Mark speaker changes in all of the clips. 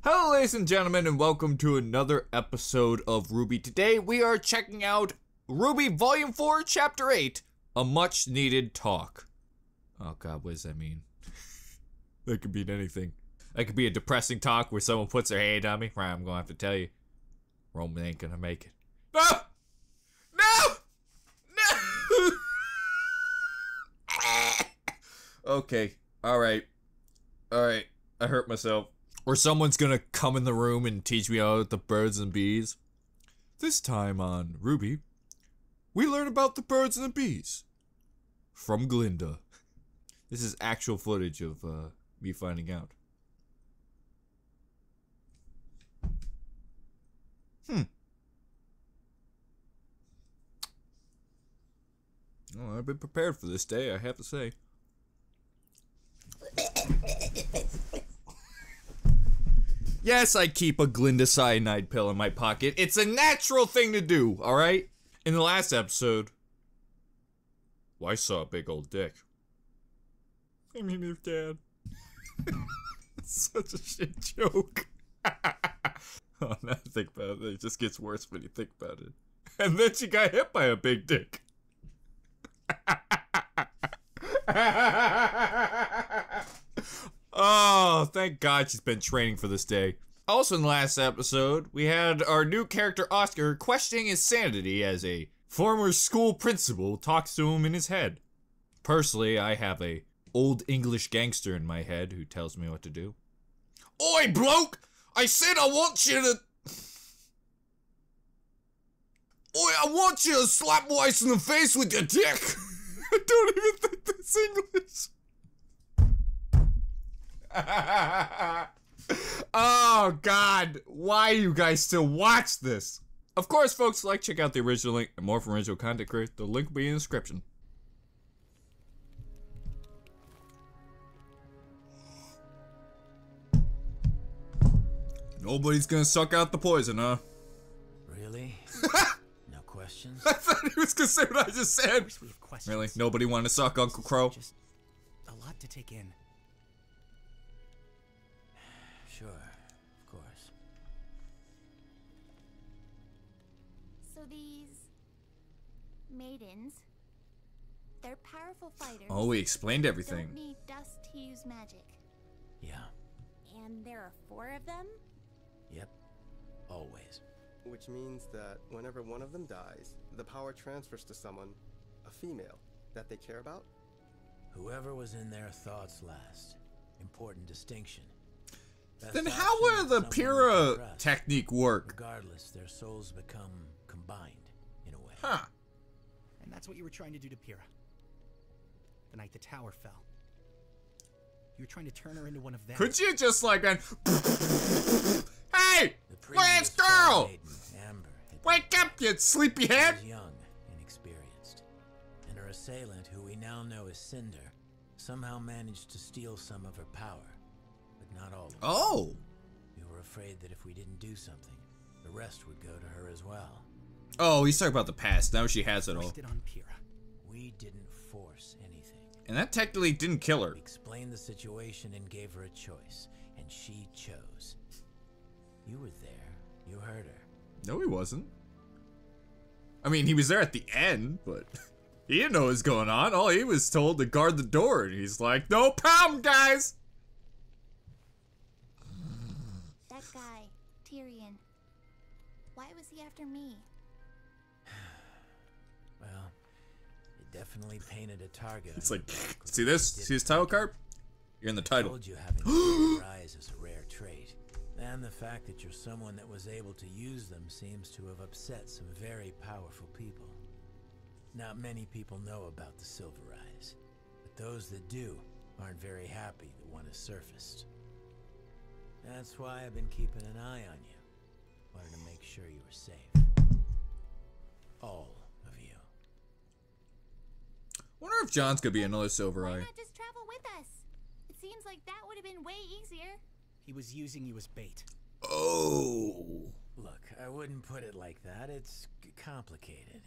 Speaker 1: Hello ladies and gentlemen, and welcome to another episode of RWBY. Today we are checking out RWBY Volume 4, Chapter 8, A Much Needed Talk. Oh god, what does that mean? That could mean anything. That could be a depressing talk where someone puts their hand on me. Right, I'm gonna have to tell you, Roman ain't gonna make it. No! No! No! Okay, alright, I hurt myself. Or someone's gonna come in the room and teach me about the birds and bees. This time on RWBY, we learn about the birds and the bees. From Glinda. This is actual footage of me finding out. Well, I've been prepared for this day, I have to say. Yes, I keep a Glinda cyanide pill in my pocket. It's a natural thing to do, alright? In the last episode, well, I saw a big old dick. I mean, his dad. It's such a shit joke. Oh, now I think about it, it just gets worse when you think about it. And then she got hit by a big dick. Oh, thank God she's been training for this day. Also in the last episode, we had our new character Oscar questioning his sanity as a former school principal talks to him in his head. Personally, I have a old English gangster in my head who tells me what to do. Oi, bloke! I said I want you to... Oi, I want you to slap Weiss in the face with your dick! I don't even think that's English. Oh god, why you guys still watch this? Of course, folks, check out the original link and more from original content creators. The link will be in the description. Nobody's gonna suck out the poison, huh?
Speaker 2: Really? No questions?
Speaker 1: I thought he was gonna say what I just said.
Speaker 2: We have questions.
Speaker 1: Really? Nobody wanted to suck Uncle Crow?
Speaker 2: Just a lot to take in. Sure, of course.
Speaker 3: So these maidens, they're powerful fighters.
Speaker 1: Oh, we explained everything.
Speaker 3: Don't need dust to use magic.
Speaker 2: Yeah.
Speaker 3: And there are 4 of them?
Speaker 2: Yep. Always.
Speaker 4: Which means that whenever one of them dies, the power transfers to someone, a female, that they care about?
Speaker 2: Whoever was in their thoughts last. Important distinction.
Speaker 1: Then how would the Pyrrha technique work?
Speaker 2: Regardless, their souls become combined, in a way.
Speaker 1: Huh.
Speaker 5: And that's what you were trying to do to Pyrrha. The night the tower fell. You were trying to turn her into one of them.
Speaker 1: Could you just been... Hey! Where's girl? Wake up, you sleepyhead!
Speaker 2: She was young, inexperienced. And her assailant, who we now know as Cinder, somehow managed to steal some of her power. But not all of it.
Speaker 1: Oh!
Speaker 2: We were afraid that if we didn't do something, the rest would go to her as well.
Speaker 1: Oh, he's talking about the past. Now she has it all.
Speaker 5: On Pyrrha.
Speaker 2: We didn't force anything.
Speaker 1: And that technically didn't kill her.
Speaker 2: We explained the situation and gave her a choice, and she chose. You were there. You heard her.
Speaker 1: No, he wasn't. I mean, he was there at the end, but he didn't know what was going on. All he was told to guard the door, and he's like, no problem, guys!
Speaker 3: That guy, Tyrion. Why was he after me?
Speaker 2: Well, it definitely painted a target.
Speaker 1: It's like, see this? See his title card? You're in the
Speaker 2: I
Speaker 1: title.
Speaker 2: told you having silver eyes is a rare trait. And the fact that you're someone that was able to use them seems to have upset some very powerful people. Not many people know about the silver eyes, but those that do aren't very happy that one has surfaced. That's why I've been keeping an eye on you. Wanted to make sure you were safe. All of you.
Speaker 1: Wonder if John's gonna be another silver
Speaker 3: Why
Speaker 1: eye.
Speaker 3: not just travel with us? It seems like that would have been way easier.
Speaker 5: He was using you as bait.
Speaker 1: Oh.
Speaker 2: Look, I wouldn't put it like that. It's complicated.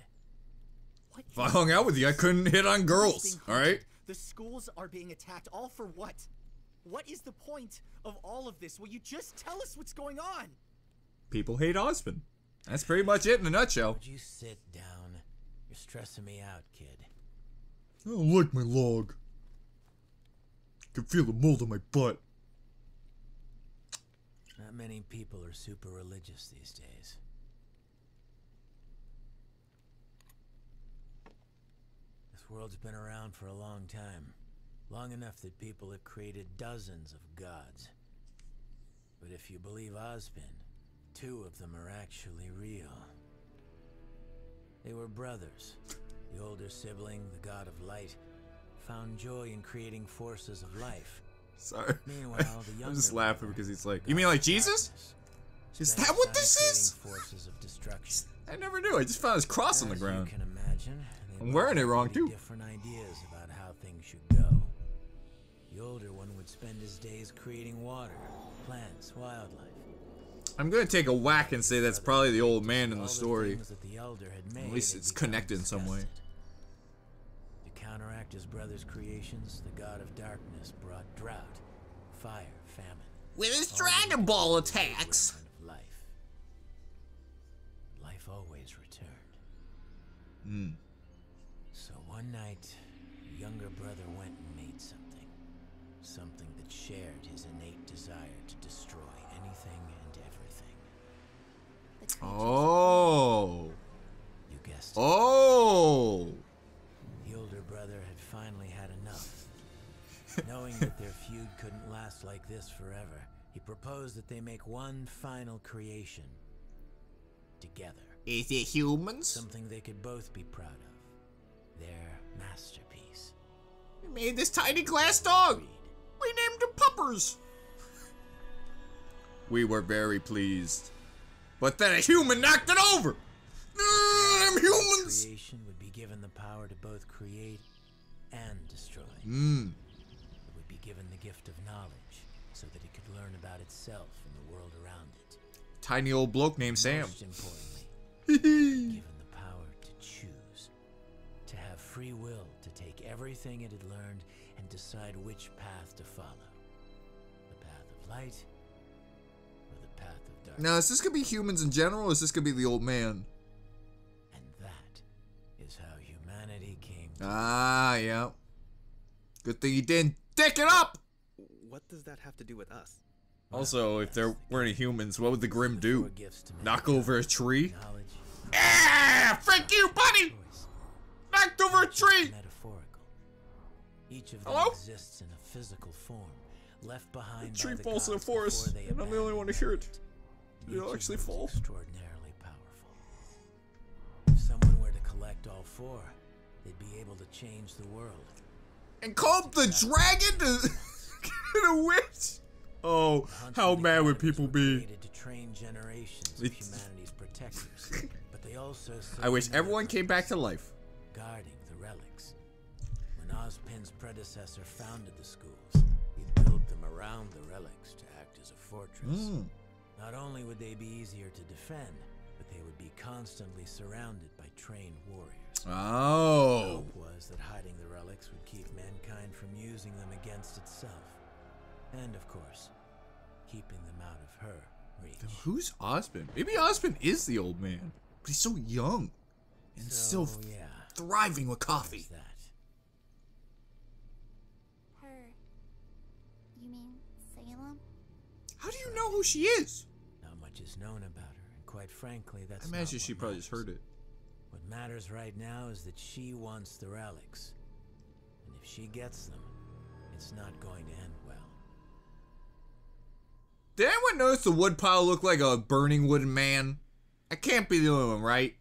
Speaker 5: What?
Speaker 1: If I hung out with you, I couldn't hit on girls, alright?
Speaker 5: The schools are being attacked, all for what? What is the point of all of this? Will you just tell us what's going on?
Speaker 1: People hate Osmond. That's pretty much it in a nutshell.
Speaker 2: Would you sit down? You're stressing me out, kid.
Speaker 1: I don't like my log. I can feel the mold on my butt.
Speaker 2: Not many people are super religious these days. This world's been around for a long time. Long enough that people have created dozens of gods. But if you believe Ozpin, 2 of them are actually real. They were brothers. The older sibling, the god of light, found joy in creating forces of life.
Speaker 1: Sorry.
Speaker 2: Meanwhile, the younger
Speaker 1: I'm just laughing
Speaker 2: brother,
Speaker 1: because he's like,
Speaker 2: the
Speaker 1: you mean
Speaker 2: god
Speaker 1: like
Speaker 2: of
Speaker 1: Jesus?
Speaker 2: darkness,
Speaker 1: Is
Speaker 2: spent
Speaker 1: that what
Speaker 2: time
Speaker 1: this is?
Speaker 2: creating forces of destruction.
Speaker 1: I never knew. I just found his cross on the
Speaker 2: As
Speaker 1: ground.
Speaker 2: You can imagine, they
Speaker 1: I'm
Speaker 2: both
Speaker 1: wearing it
Speaker 2: had
Speaker 1: wrong,
Speaker 2: pretty
Speaker 1: too.
Speaker 2: Different ideas about how things should go. The older one would spend his days creating water, plants, wildlife.
Speaker 1: I'm gonna take a whack and say that's probably the old man in
Speaker 2: All
Speaker 1: the story.
Speaker 2: things that the elder had made
Speaker 1: At least
Speaker 2: had
Speaker 1: it's
Speaker 2: become
Speaker 1: connected in some way.
Speaker 2: disgusted. To counteract his brother's creations, the god of darkness brought drought, fire, famine.
Speaker 1: With his
Speaker 2: All
Speaker 1: Dragon
Speaker 2: the
Speaker 1: Ball
Speaker 2: remnant
Speaker 1: attacks.
Speaker 2: of life. Life always returned.
Speaker 1: Hmm.
Speaker 2: So one night, the younger brother went and made something. Something that shared his innate desire to destroy anything and everything.
Speaker 3: The creatures
Speaker 1: Oh.
Speaker 2: You guessed it.
Speaker 1: Oh.
Speaker 2: The older brother had finally had enough. Knowing that their feud couldn't last like this forever, he proposed that they make one final creation. Together.
Speaker 1: Is it humans?
Speaker 2: Something they could both be proud of. Their masterpiece.
Speaker 1: We made this tiny glass dog.
Speaker 2: Agreed.
Speaker 1: We named him Puppers. We were very pleased. But then a human knocked it over. Them humans.
Speaker 2: Creation would be given the power to both create and destroy.
Speaker 1: Hmm.
Speaker 2: It would be given the gift of knowledge so that it could learn about itself and the world around it.
Speaker 1: Tiny old bloke named Sam.
Speaker 2: Most importantly, given the power to choose. To have free will to take everything it had learned and decide which path to follow. The path of light or the path of darkness.
Speaker 1: Now, is this gonna be humans in general, or is this gonna be the old man?
Speaker 2: And that is how humanity came to
Speaker 1: Ah, yeah. Good thing you didn't dick it up!
Speaker 4: What does that have to do with us?
Speaker 1: Also, if there weren't humans, what would the Grim do?
Speaker 2: four gifts to
Speaker 1: Knock
Speaker 2: mankind.
Speaker 1: over a tree?
Speaker 2: Knowledge,
Speaker 1: Ah! Thank you, buddy!
Speaker 2: choice,
Speaker 1: Knocked over a tree!
Speaker 2: metaphorical. Each of them
Speaker 1: Hello?
Speaker 2: exists in a physical form, left behind by
Speaker 1: Tree
Speaker 2: the
Speaker 1: falls in the
Speaker 2: gods before
Speaker 1: forest,
Speaker 2: they
Speaker 1: and I'm the only one to hear it.
Speaker 2: abandoned
Speaker 1: It'll
Speaker 2: Each of
Speaker 1: actually
Speaker 2: them is
Speaker 1: fall.
Speaker 2: extraordinarily powerful. If someone were to collect all 4, they'd be able to change the world.
Speaker 1: And called the dragon to a witch? Oh,
Speaker 2: The hunts
Speaker 1: how
Speaker 2: of the
Speaker 1: mad would
Speaker 2: cannibals
Speaker 1: people
Speaker 2: were
Speaker 1: be?
Speaker 2: created to train generations of
Speaker 1: It's-
Speaker 2: humanity's protectors, but they also
Speaker 1: I wish
Speaker 2: served
Speaker 1: everyone
Speaker 2: another
Speaker 1: came back to
Speaker 2: purpose,
Speaker 1: life.
Speaker 2: guarding the relics. When Ozpin's predecessor founded the schools, he built them around the relics to act as a fortress.
Speaker 1: Mm.
Speaker 2: Not only would they be easier to defend, but they would be constantly surrounded by trained warriors. The
Speaker 1: Oh.
Speaker 2: hope was that hiding the relics would keep mankind from using them against itself. And of course, keeping them out of her reach.
Speaker 1: Who's Osmond? Maybe Osmond is the old man. But he's so young. And still
Speaker 2: yeah,
Speaker 1: thriving with
Speaker 2: there's
Speaker 1: coffee.
Speaker 2: that.
Speaker 3: Her. You mean Salem?
Speaker 1: How do you know who she is?
Speaker 2: Not much is known about her, and quite frankly, that's
Speaker 1: I
Speaker 2: not
Speaker 1: imagine
Speaker 2: what
Speaker 1: she probably just
Speaker 2: matters.
Speaker 1: heard it.
Speaker 2: What matters right now is that she wants the relics. And if she gets them, it's not going to end well.
Speaker 1: Did anyone notice the woodpile looked like a burning wooden man? I can't be the only one, right?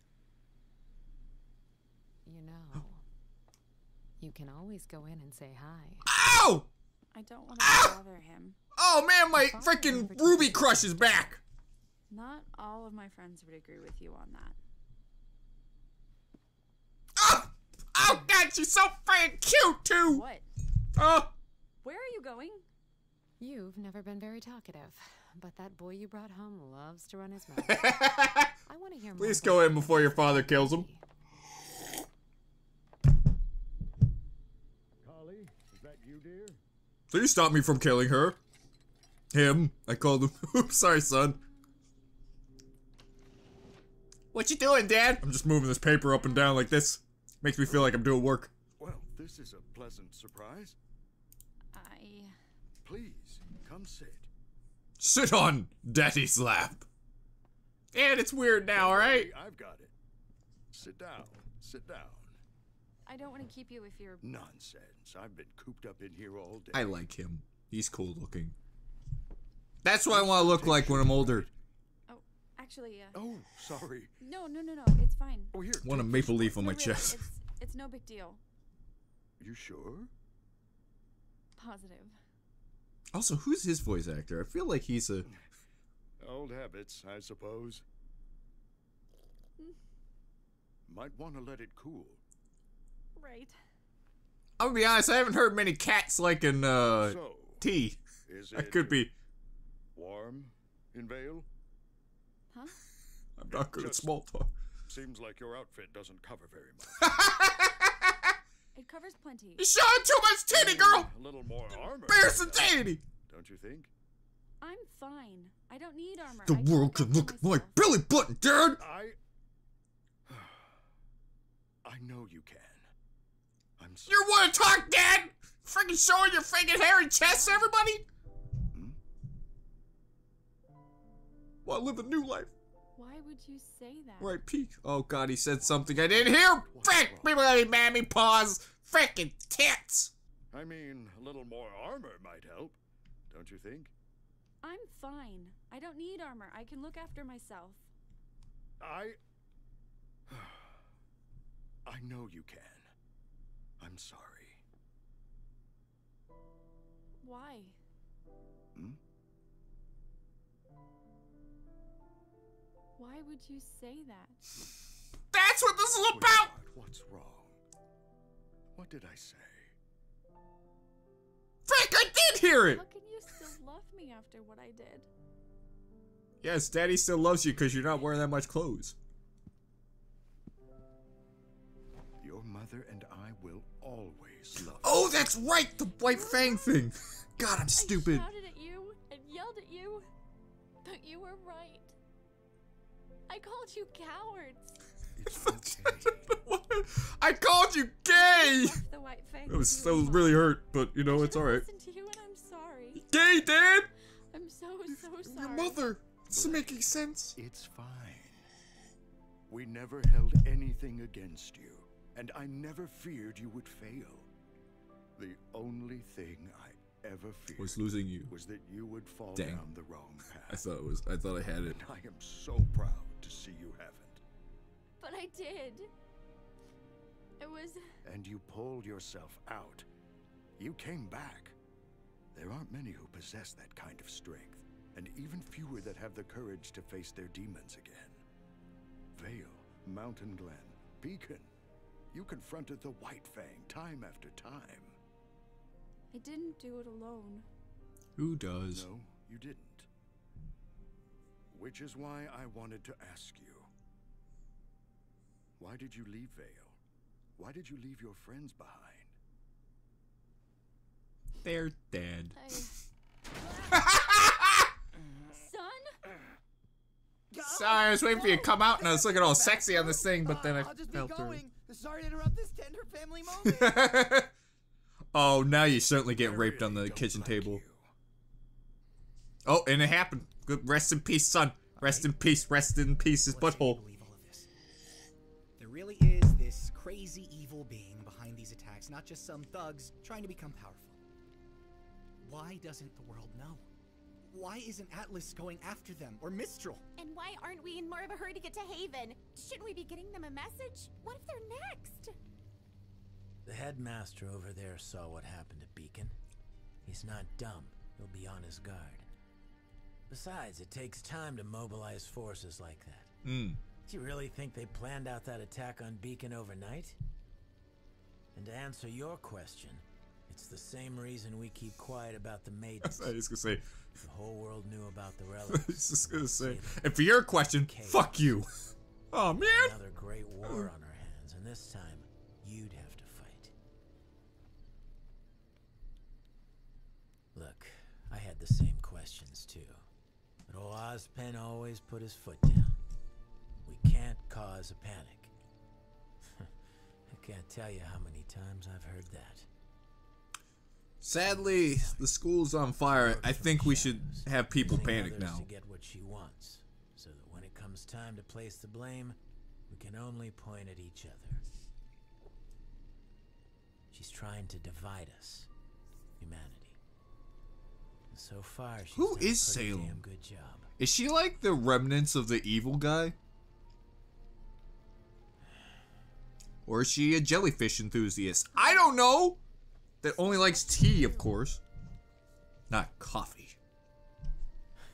Speaker 6: You know, you can always go in and say hi.
Speaker 1: Ow!
Speaker 7: I don't want to
Speaker 1: Ah!
Speaker 7: bother him.
Speaker 1: Oh man, my freaking Ruby crush is back!
Speaker 7: Not all of my friends would agree with you on that.
Speaker 1: Oh! Oh god, she's so freaking cute too!
Speaker 7: What?
Speaker 1: Oh!
Speaker 7: Where are you going?
Speaker 6: You've never been very talkative, but that boy you brought home loves to run his mouth. I want to hear more.
Speaker 1: Please
Speaker 6: about
Speaker 1: go in
Speaker 6: your
Speaker 1: before your father kills him.
Speaker 8: Collie, is that you, dear?
Speaker 1: So you stopped me from killing her. Him. I called him. Oops, sorry, son. What you doing, Dad? I'm just moving this paper up and down like this. Makes me feel like I'm doing work.
Speaker 8: Well, this is a pleasant surprise. Please, come sit.
Speaker 1: Sit on Daddy's lap. And it's weird now, alright?
Speaker 8: I've got it. Sit down. Sit down.
Speaker 7: I don't want to keep you if you're...
Speaker 8: Nonsense. I've been cooped up in here all day.
Speaker 1: I like him. He's cool looking. That's what I want to look like when I'm older.
Speaker 7: Oh, actually,
Speaker 8: Oh, sorry.
Speaker 7: No, it's fine.
Speaker 8: Oh, here.
Speaker 1: Want a
Speaker 8: take
Speaker 1: maple
Speaker 8: this
Speaker 1: leaf on
Speaker 7: No,
Speaker 1: my
Speaker 7: really,
Speaker 1: chest.
Speaker 7: It's no big deal.
Speaker 8: one. You sure?
Speaker 7: Positive.
Speaker 1: Also, who's his voice actor? I feel like he's a...
Speaker 8: Old habits, I suppose. Might want to let it cool.
Speaker 7: Right.
Speaker 1: I'm gonna be honest, I haven't heard many cats like in,
Speaker 8: So,
Speaker 1: tea.
Speaker 8: is
Speaker 1: I
Speaker 8: it
Speaker 1: could be...
Speaker 8: warm in Vale?
Speaker 7: Huh?
Speaker 1: I'm not good at
Speaker 8: Just-
Speaker 1: small talk.
Speaker 8: Seems like your outfit doesn't cover very much.
Speaker 7: It covers plenty.
Speaker 1: You're showing too much titty, girl!
Speaker 8: A little more armor.
Speaker 1: Bear some
Speaker 8: might help,
Speaker 1: titty!
Speaker 8: Don't you think?
Speaker 7: I'm fine. I don't need armor.
Speaker 1: The
Speaker 7: I can
Speaker 1: world can
Speaker 7: after
Speaker 1: look at my
Speaker 7: myself.
Speaker 1: belly button, Dad!
Speaker 8: I know you can. I'm sorry.
Speaker 1: You wanna talk, Dad? Freaking showing your freaking hairy chest, everybody?
Speaker 8: Hmm?
Speaker 1: Wanna live a new life.
Speaker 7: Why would you say that?
Speaker 1: Right, peek. Oh god, he said something I didn't hear! Frick! Mammy, pause! Frickin' tits!
Speaker 8: I mean, a little more armor might help. Don't you think?
Speaker 7: I'm fine. I don't need armor. I can look after myself.
Speaker 8: I know you can. I'm sorry.
Speaker 7: Why?
Speaker 8: Hmm?
Speaker 7: Why would you say that?
Speaker 1: That's what this is about!
Speaker 8: Sweetheart, what's wrong? What did I say?
Speaker 1: Frick, I did hear it!
Speaker 7: How can you still love me after what I did?
Speaker 1: Yes, Daddy still loves you because you're not wearing that much clothes.
Speaker 8: Your mother and I will always love you.
Speaker 1: Oh, that's right! The white fang thing! God, I'm stupid.
Speaker 7: I shouted at you and yelled at you, but you were right. I called you cowards.
Speaker 8: It's okay.
Speaker 1: I called you gay!
Speaker 7: Left the white fang
Speaker 1: That was
Speaker 7: with you
Speaker 1: really
Speaker 7: alone.
Speaker 1: hurt, but you know, it's
Speaker 7: I
Speaker 1: alright.
Speaker 7: listened to you and I'm sorry.
Speaker 1: Gay, Dad?
Speaker 7: I'm so sorry.
Speaker 1: Your mother. This is making sense.
Speaker 8: It's fine. We never held anything against you, and I never feared you would fail. The only thing I ever feared
Speaker 1: Was losing you.
Speaker 8: was that you would fall
Speaker 1: Dang.
Speaker 8: down the wrong path.
Speaker 1: I thought I had it.
Speaker 8: And I am so proud to see you haven't.
Speaker 7: But I did. It was...
Speaker 8: And you pulled yourself out. You came back. There aren't many who possess that kind of strength, and even fewer that have the courage to face their demons again. Vale, Mountain Glen, Beacon. You confronted the White Fang time after time.
Speaker 7: I didn't do it alone.
Speaker 1: Who does?
Speaker 8: No, you didn't. Which is why I wanted to ask you. Why did you leave Vale? Why did you leave your friends behind?
Speaker 1: They're dead.
Speaker 7: Son?
Speaker 1: Sorry, I was waiting for you to come out and I was looking all sexy on this thing, but then I
Speaker 9: I'll just be
Speaker 1: fell through.
Speaker 9: going. Sorry to interrupt this tender family moment.
Speaker 1: Oh, now you certainly get
Speaker 8: I
Speaker 1: raped on the
Speaker 8: really don't
Speaker 1: kitchen
Speaker 8: like
Speaker 1: table.
Speaker 8: you.
Speaker 1: Oh, and it happened. Good. Rest in peace, son. Rest in peace. Rest in peace, his
Speaker 5: Let's say you
Speaker 1: butthole.
Speaker 5: believe all of this. There really is this crazy evil being behind these attacks, not just some thugs trying to become powerful. Why doesn't the world know? Why isn't Atlas going after them, or Mistral?
Speaker 3: And why aren't we in more of a hurry to get to Haven? Shouldn't we be getting them a message? What if they're next?
Speaker 2: The headmaster over there saw what happened to Beacon. He's not dumb. He'll be on his guard. Besides, it takes time to mobilize forces like that.
Speaker 1: Hmm.
Speaker 2: Do you really think they planned out that attack on Beacon overnight? And to answer your question, it's the same reason we keep quiet about the maidens.
Speaker 1: I was gonna say.
Speaker 2: If the whole world knew about the
Speaker 1: I
Speaker 2: relics.
Speaker 1: was just gonna say.
Speaker 2: we'd see
Speaker 1: And for your question,
Speaker 2: Chaos.
Speaker 1: fuck you. Oh man.
Speaker 2: another great war on our hands, and this time, you'd have to fight. the same questions too. But old Ozpen always put his foot down. We can't cause a panic. I can't tell you how many times I've heard that.
Speaker 1: Sadly, the school's on fire. I think we should have people panic now.
Speaker 2: To get what she wants, so that when it comes time to place the blame, we can only point at each other. She's trying to divide us, humanity. And so far, she's
Speaker 1: Who
Speaker 2: done a
Speaker 1: is
Speaker 2: pretty
Speaker 1: Salem?
Speaker 2: damn good job.
Speaker 1: Is she like the remnants of the evil guy? Or is she a jellyfish enthusiast? I don't know! That only likes tea, of course. Not coffee.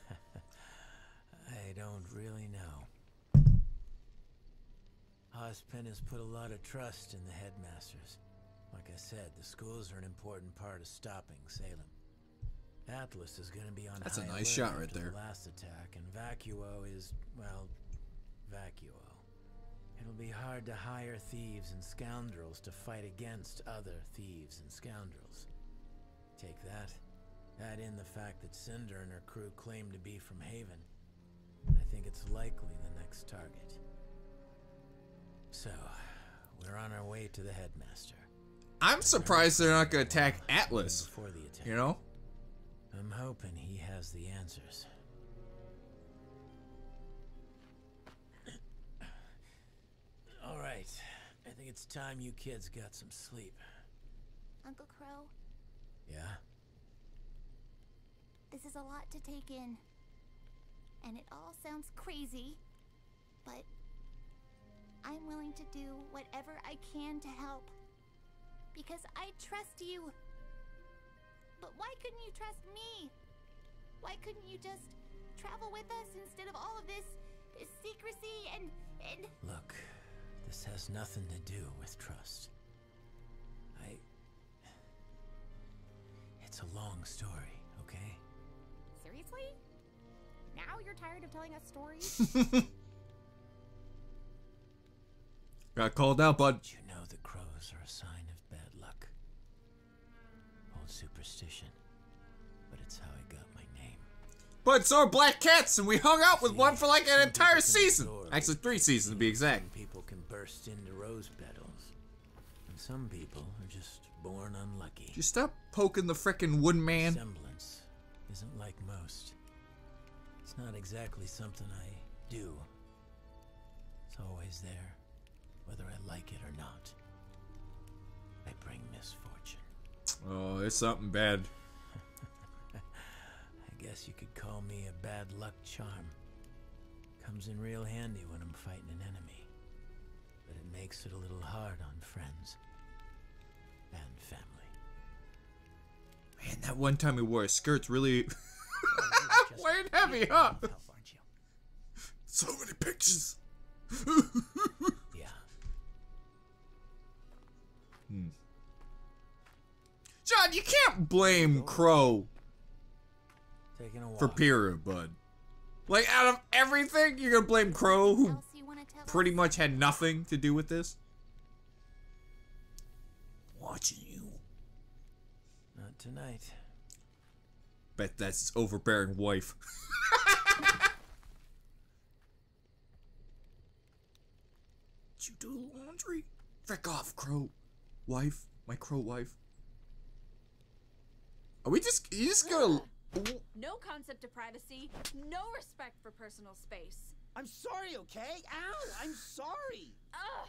Speaker 2: I don't really know. Ozpen has put a lot of trust in the headmasters. Like I said, the schools are an important part of stopping Salem. Atlas is going to be on
Speaker 1: That's a
Speaker 2: high
Speaker 1: nice
Speaker 2: alert
Speaker 1: shot right
Speaker 2: after
Speaker 1: there.
Speaker 2: The last attack, and Vacuo is, well, Vacuo. It'll be hard to hire thieves and scoundrels to fight against other thieves and scoundrels. Take that, add in the fact that Cinder and her crew claim to be from Haven, and I think it's likely the next target. So, we're on our way to the headmaster.
Speaker 1: I'm surprised they're not going to attack Atlas.
Speaker 2: Before the attack.
Speaker 1: You know?
Speaker 2: I'm hoping he has the answers. All right, I think it's time you kids got some sleep.
Speaker 3: Uncle Crow,
Speaker 2: Yeah?
Speaker 3: this is a lot to take in. And it all sounds crazy, but I'm willing to do whatever I can to help. Because I trust you. But why couldn't you trust me? Why couldn't you just travel with us instead of all of this secrecy and...
Speaker 2: Look, this has nothing to do with trust. It's a long story, okay?
Speaker 3: Seriously? Now you're tired of telling us stories?
Speaker 1: Got called out, bud.
Speaker 2: You know the crows are a sign of bad luck. Old superstition. But it's how I got my name.
Speaker 1: But so are black cats, and we hung out with one for like an entire season. Actually, 3 seasons to be exact.
Speaker 2: Some people can burst into rose petals. And some people are just born unlucky.
Speaker 1: Just stop poking the frickin' woodman.
Speaker 2: Semblance isn't like most. It's not exactly something I do. It's always there, whether I like it or not. I bring misfortune.
Speaker 1: Oh, it's something bad.
Speaker 2: I guess you could call me a bad luck charm. Comes in real handy when I'm fighting an enemy. But it makes it a little hard on friends. And family.
Speaker 1: Man, that one time he wore his skirts really weighed heavy, huh? So many pictures.
Speaker 2: Yeah.
Speaker 1: John, you can't blame Crow
Speaker 2: Taking a walk.
Speaker 1: for period, bud. Like, out of everything, you're gonna blame Crow, who
Speaker 3: else you want to tell
Speaker 1: pretty
Speaker 3: us?
Speaker 1: much had nothing to do with this? Watching you.
Speaker 2: Not tonight.
Speaker 1: Bet that's his overbearing wife. Did you do laundry? Frick off, Crow. Wife. My Crow wife. Are we just... You just gonna...
Speaker 7: No concept of privacy, no respect for personal space.
Speaker 9: I'm sorry, okay? Ow! I'm sorry!
Speaker 7: Ugh!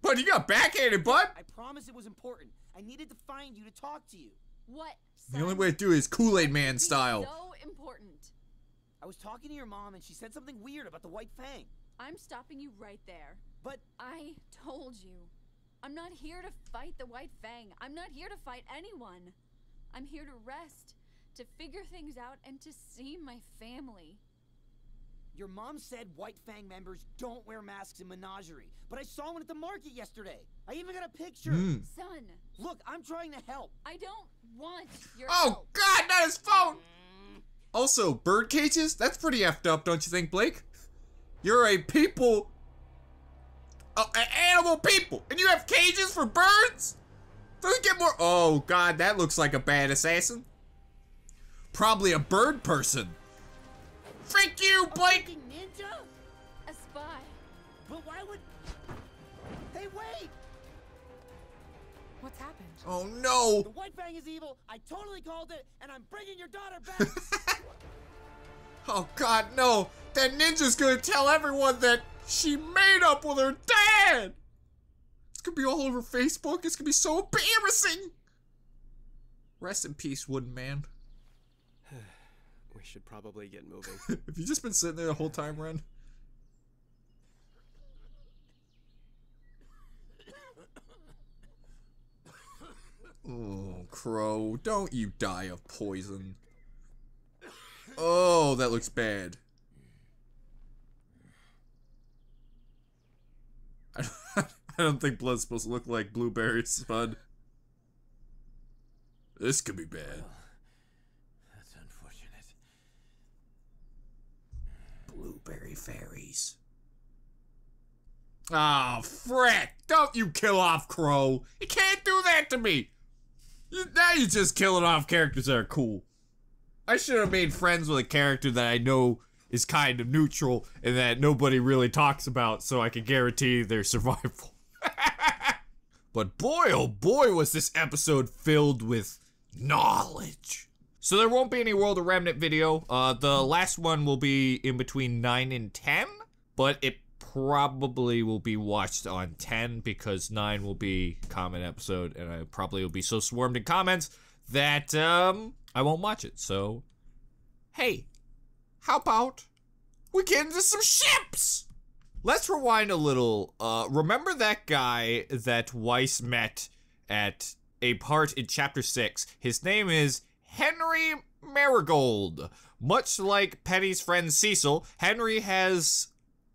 Speaker 1: Bud, you got backhanded, bud!
Speaker 9: I promise it was important. I needed to find you to talk to you.
Speaker 7: What,
Speaker 1: The
Speaker 7: son?
Speaker 1: only way to do it is Kool-Aid Man
Speaker 7: Be
Speaker 1: style.
Speaker 7: So important.
Speaker 9: I was talking to your mom and she said something weird about the White Fang.
Speaker 7: I'm stopping you right there.
Speaker 9: But
Speaker 7: I told you. I'm not here to fight the White Fang. I'm not here to fight anyone. I'm here to rest, to figure things out, and to see my family.
Speaker 9: your mom said White Fang members don't wear masks in Menagerie, but I saw one at the market yesterday. I even got a picture.
Speaker 7: Son.
Speaker 9: Look, I'm trying to help.
Speaker 7: I don't want your
Speaker 1: Oh,
Speaker 7: help.
Speaker 1: God, not his phone! Also, bird cages? That's pretty effed up, don't you think, Blake? You're a people... an animal people! And you have cages for birds? Doesn't get more... Oh, God, that looks like a bad assassin. Probably a bird person. Freak you, Blake!
Speaker 9: A fucking ninja?
Speaker 7: A spy.
Speaker 9: But why would... Hey, wait!
Speaker 6: What's happened?
Speaker 1: Oh no!
Speaker 9: The White Fang is evil. I totally called it, and I'm bringing your daughter back.
Speaker 1: Oh god, no! That ninja's gonna tell everyone that she made up with her dad! It's gonna be all over Facebook. It's gonna be so embarrassing! Rest in peace, Wooden Man.
Speaker 4: We should probably get moving.
Speaker 1: Have you just been sitting there the whole time, Ren? Oh, Crow, don't you die of poison. Oh, that looks bad. I don't think blood's supposed to look like blueberries, Spud. This could be bad.
Speaker 2: That's unfortunate.
Speaker 1: Blueberry fairies. Oh, frick! Don't you kill off Crow! You can't do that to me! Now you're just killing off characters that are cool. I should have made friends with a character that I know is kind of neutral and that nobody really talks about so I can guarantee their survival. But boy, oh boy, was this episode filled with knowledge. So there won't be any World of Remnant video. The last one will be in between 9 and 10, but it probably will be watched on 10 because 9 will be comment episode and I probably will be so swarmed in comments that I won't watch it. So hey, how about we get into some ships? Let's rewind a little. Remember that guy that Weiss met at a part in chapter 6? His name is Henry Marigold. Much like Penny's friend Cecil, Henry has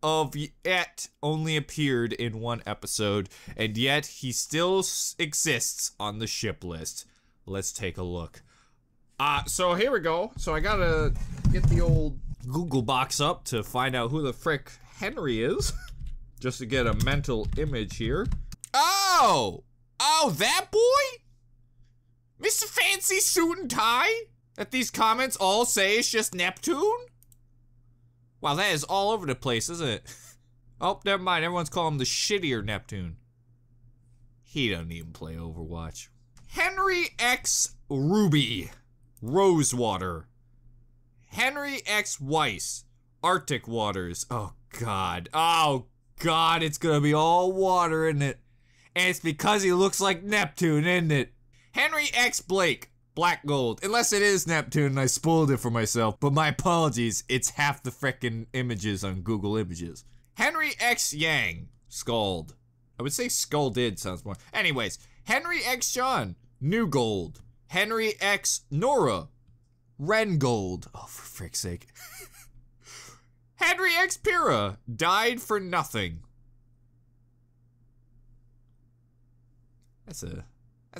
Speaker 1: of yet only appeared in one episode, and yet he still exists on the ship list. Let's take a look. So here we go. So I gotta get the old Google box up to find out who the frick Henry is. Just to get a mental image here. Oh! Oh, that boy? Mr. Fancy Suit and Tie? That these comments all say is just Neptune? Wow, that is all over the place, isn't it? Oh, never mind. Everyone's calling him the shittier Neptune. He doesn't even play Overwatch. Henry X RWBY. Rosewater. Henry X Weiss. Arctic Waters. Oh, God. Oh, God. It's gonna be all water, isn't it? And it's because he looks like Neptune, isn't it? Henry X Blake. Black Gold. Unless it is Neptune and I spoiled it for myself. But my apologies. It's half the frickin' images on Google Images. Henry X Yang. Scald. I would say Scalded sounds more. Anyways. Henry X John. New Gold. Henry X Nora. Ren Gold. Oh, for frick's sake. Henry X Pyrrha. Died for nothing. That's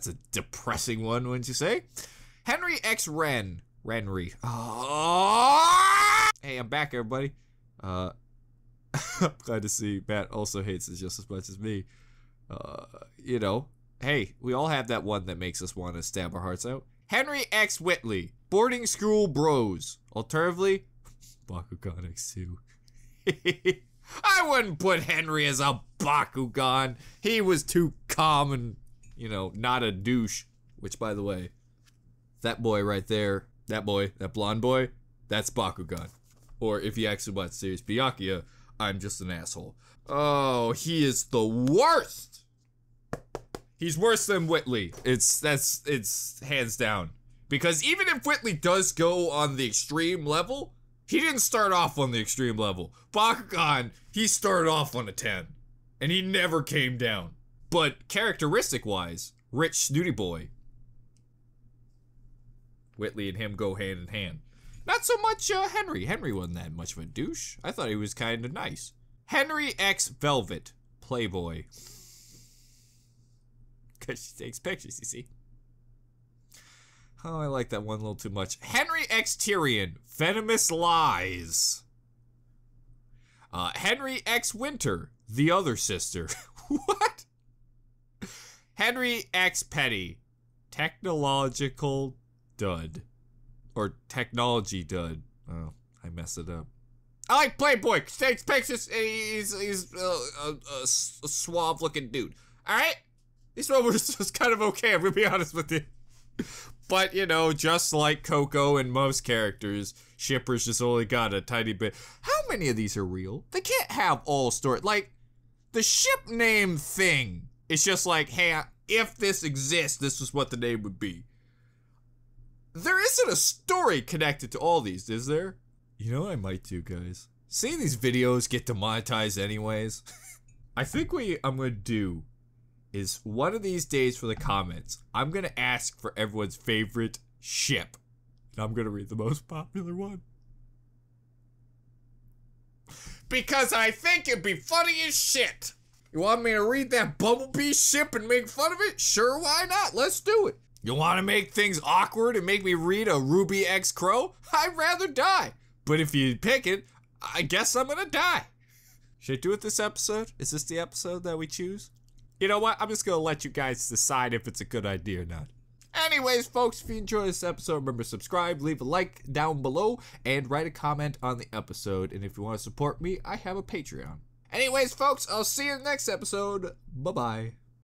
Speaker 1: a depressing one, wouldn't you say? Henry X Ren. Renry. Oh! Hey, I'm back, everybody. I'm glad to see Matt also hates it just as much as me. You know, hey, we all have that one that makes us want to stab our hearts out. Henry X Whitley. Boarding School Bros. Alternatively, Bakugan X2. I wouldn't put Henry as a Bakugan. He was too calm and, you know, not a douche. Which, by the way, that boy right there, that blonde boy, that's Bakugan. Or if you actually watch Series Byakuya, I'm just an asshole. Oh, he is the worst. He's worse than Whitley. It's hands down. Because even if Whitley does go on the extreme level, he didn't start off on the extreme level. Bakugan, he started off on a 10. And he never came down. But characteristic-wise, rich snooty boy. Whitley and him go hand in hand. Not so much Henry. Henry wasn't that much of a douche. I thought he was kind of nice. Henry X Velvet. Playboy. Because she takes pictures, you see. Oh, I like that one a little too much. Henry X Tyrion. Venomous Lies. Henry X Winter. The other sister. What? Henry X Petty. Technological dud. Or technology dud. Oh, I messed it up. I like Playboy. Takes pictures. He's a suave looking dude. All right. This one was kind of okay. I'm gonna be honest with you. But you know, just like Coco and most characters, shippers just only got a tiny bit. How many of these are real? They can't have all story. Like the ship name thing. It's just like, hey, if this exists, this is what the name would be. There isn't a story connected to all these, is there? You know, I might too, guys. Seeing these videos get demonetized anyways. I think what I'm gonna do is one of these days for the comments, I'm gonna ask for everyone's favorite ship. And I'm gonna read the most popular one. Because I think it'd be funny as shit. You want me to read that Bumblebee ship and make fun of it? Sure, why not? Let's do it. You want to make things awkward and make me read a RWBY X Crow? I'd rather die. But if you pick it, I guess I'm gonna die. Should I do it this episode? Is this the episode that we choose? You know what? I'm just gonna let you guys decide if it's a good idea or not. Anyways, folks, if you enjoyed this episode, remember subscribe, leave a like down below, and write a comment on the episode. And if you want to support me, I have a Patreon. Anyways, folks, I'll see you in the next episode. Bye-bye.